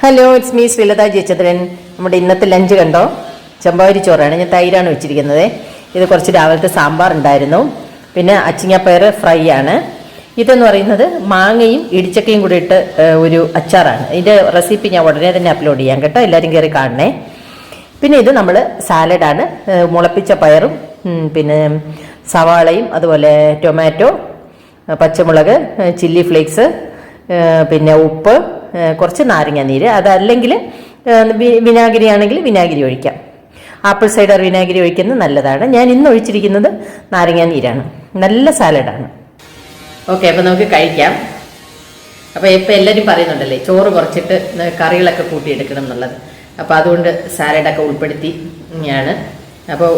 Hello, it's me Sreelatha Jayachandran. നമ്മുടെ ഇന്നത്തെ lunch കണ്ടോ? ചെമ്പാവരി ചോറാണ്. ഞാൻ തൈരാണ് വെച്ചിരിക്കുന്നത്. ഇത് കുറച്ച് രാവിലത്തെ സാമ്പാർ ഉണ്ടായിരുന്നു. പിന്നെ അച്ചിങ്ങപ്പയർ ഫ്രൈ ആണ്. ഇതെന്ന് പറയുന്നത് മാങ്ങയും ഇടിച്ചക്കയും കൂടി ഇട്ട് ഒരു അച്ചാറാണ്. ഇതിൻ്റെ റെസിപ്പി ഞാൻ ഉടനെ തന്നെ അപ്ലോഡ് ചെയ്യാം കേട്ടോ, എല്ലാവരും കയറി കാണണേ. പിന്നെ ഇത് നമ്മൾ സാലഡാണ്. മുളപ്പിച്ച പയറും പിന്നെ സവാളയും അതുപോലെ ടൊമാറ്റോ, പച്ചമുളക്, ചില്ലി ഫ്ലേക്സ്, പിന്നെ ഉപ്പ്, കുറച്ച് നാരങ്ങ നീര്. അതല്ലെങ്കിൽ വിനാഗിരി ആണെങ്കിൽ വിനാഗിരി ഒഴിക്കാം. ആപ്പിൾ സൈഡർ വിനാഗിരി ഒഴിക്കുന്നത് നല്ലതാണ്. ഞാൻ ഇന്ന് ഒഴിച്ചിരിക്കുന്നത് നാരങ്ങ നീരാണ്. നല്ല സാലഡാണ്. ഓക്കെ, അപ്പോൾ നമുക്ക് കഴിക്കാം. അപ്പോൾ ഇപ്പം എല്ലാവരും പറയുന്നുണ്ടല്ലേ ചോറ് കുറച്ചിട്ട് കറികളൊക്കെ കൂട്ടിയെടുക്കണം എന്നുള്ളത്. അപ്പോൾ അതുകൊണ്ട് സാലഡൊക്കെ ഉൾപ്പെടുത്തി ആണ്. അപ്പോൾ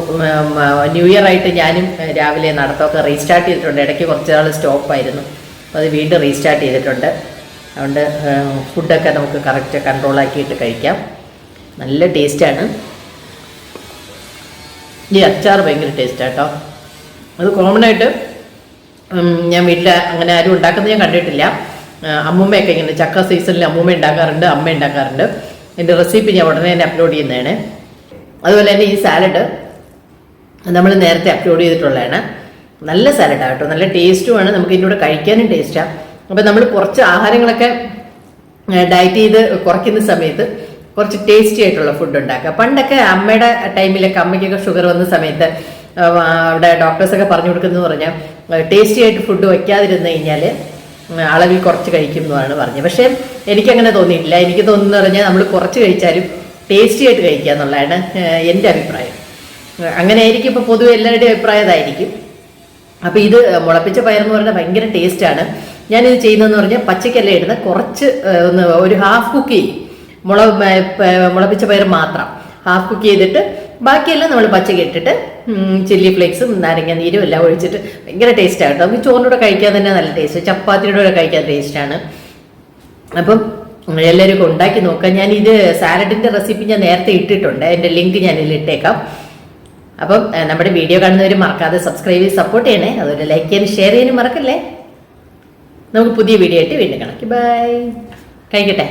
ന്യൂ ഇയർ ആയിട്ട് ഞാനും രാവിലെ നടത്തമൊക്കെ റീസ്റ്റാർട്ട് ചെയ്തിട്ടുണ്ട്. ഇടയ്ക്ക് കുറച്ച് നാൾ സ്റ്റോപ്പായിരുന്നു. അപ്പോൾ അത് വീണ്ടും റീസ്റ്റാർട്ട് ചെയ്തിട്ടുണ്ട്. അതുകൊണ്ട് ഫുഡൊക്കെ നമുക്ക് കറക്റ്റ് കൺട്രോളാക്കിയിട്ട് കഴിക്കാം. നല്ല ടേസ്റ്റാണ്. ഈ അച്ചാർ ഭയങ്കര ടേസ്റ്റാണ് കേട്ടോ. അത് കോമണായിട്ട് ഞാൻ വീട്ടിൽ അങ്ങനെ ആരും ഉണ്ടാക്കുന്നത് ഞാൻ കണ്ടിട്ടില്ല. അമ്മൂമ്മയൊക്കെ ഇങ്ങനെ ചക്ക സീസണിൽ അമ്മൂമ്മ ഉണ്ടാക്കാറുണ്ട്, അമ്മ ഉണ്ടാക്കാറുണ്ട്. എൻ്റെ റെസിപ്പി ഞാൻ ഉടനെ തന്നെ അപ്ലോഡ് ചെയ്യുന്നതാണ്. അതുപോലെ തന്നെ ഈ സാലഡ് നമ്മൾ നേരത്തെ അപ്ലോഡ് ചെയ്തിട്ടുള്ളതാണ്. നല്ല സാലഡാണ് കേട്ടോ, നല്ല ടേസ്റ്റുമാണ്. നമുക്ക് ഇതിൻ്റെ കൂടെ കഴിക്കാനും ടേസ്റ്റാണ്. അപ്പം നമ്മൾ കുറച്ച് ആഹാരങ്ങളൊക്കെ ഡയറ്റ് ചെയ്ത് കുറയ്ക്കുന്ന സമയത്ത് കുറച്ച് ടേസ്റ്റി ആയിട്ടുള്ള ഫുഡ് ഉണ്ടാക്കുക. പണ്ടൊക്കെ അമ്മയുടെ ടൈമിലൊക്കെ അമ്മയ്ക്കൊക്കെ ഷുഗർ വന്ന സമയത്ത് അവിടെ ഡോക്ടേഴ്സൊക്കെ പറഞ്ഞു കൊടുക്കുന്നത് പറഞ്ഞാൽ ടേസ്റ്റി ആയിട്ട് ഫുഡ് വയ്ക്കാതിരുന്ന് കഴിഞ്ഞാൽ അളവിൽ കുറച്ച് കഴിക്കും എന്നാണ് പറഞ്ഞത്. പക്ഷേ എനിക്കങ്ങനെ തോന്നിയിട്ടില്ല. എനിക്ക് തോന്നുന്നു പറഞ്ഞാൽ നമ്മൾ കുറച്ച് കഴിച്ചാലും ടേസ്റ്റി ആയിട്ട് കഴിക്കുക എന്നുള്ളതാണ് എൻ്റെ അഭിപ്രായം. അങ്ങനെ ആയിരിക്കും ഇപ്പോൾ പൊതുവെ എല്ലാവരുടെയും അഭിപ്രായം അതായിരിക്കും. അപ്പോൾ ഇത് മുളപ്പിച്ച പയർ എന്ന് പറഞ്ഞാൽ ഭയങ്കര ടേസ്റ്റാണ്. ഞാനിത് ചെയ്യുന്നതെന്ന് പറഞ്ഞാൽ പച്ചക്കല്ല ഇടുന്ന കുറച്ച് ഒരു ഹാഫ് കുക്ക് ചെയ്യും. മുളപ്പിച്ച പയർ മാത്രം ഹാഫ് കുക്ക് ചെയ്തിട്ട് ബാക്കിയെല്ലാം നമ്മൾ പച്ചക്ക ഇട്ടിട്ട് ചില്ലി ഫ്ലേക്സും നാരങ്ങ നീരും എല്ലാം ഒഴിച്ചിട്ട് ഭയങ്കര ടേസ്റ്റാണ് കേട്ടോ. നമുക്ക് ചോറിൻ്റെ കൂടെ കഴിക്കാൻ തന്നെ നല്ല ടേസ്റ്റ്, ചപ്പാത്തിയുടെ കൂടെ കഴിക്കാൻ ടേസ്റ്റാണ്. അപ്പം എല്ലാവരും ഉണ്ടാക്കി നോക്കാം. ഞാനിത് സാലഡിൻ്റെ റെസിപ്പി ഞാൻ നേരത്തെ ഇട്ടിട്ടുണ്ട്. എൻ്റെ ലിങ്ക് ഞാനിതിൽ ഇട്ടേക്കാം. അപ്പം നമ്മുടെ വീഡിയോ കാണുന്നവർ മറക്കാതെ സബ്സ്ക്രൈബ് ചെയ്ത് സപ്പോർട്ട് ചെയ്യണേ. അതുപോലെ ലൈക്ക് ചെയ്യാനും ഷെയർ ചെയ്യാനും മറക്കല്ലേ. നമുക്ക് പുതിയ വീഡിയോ ആയിട്ട് വീണ്ടും കാണാം. ബൈ. കഴിക്കട്ടെ.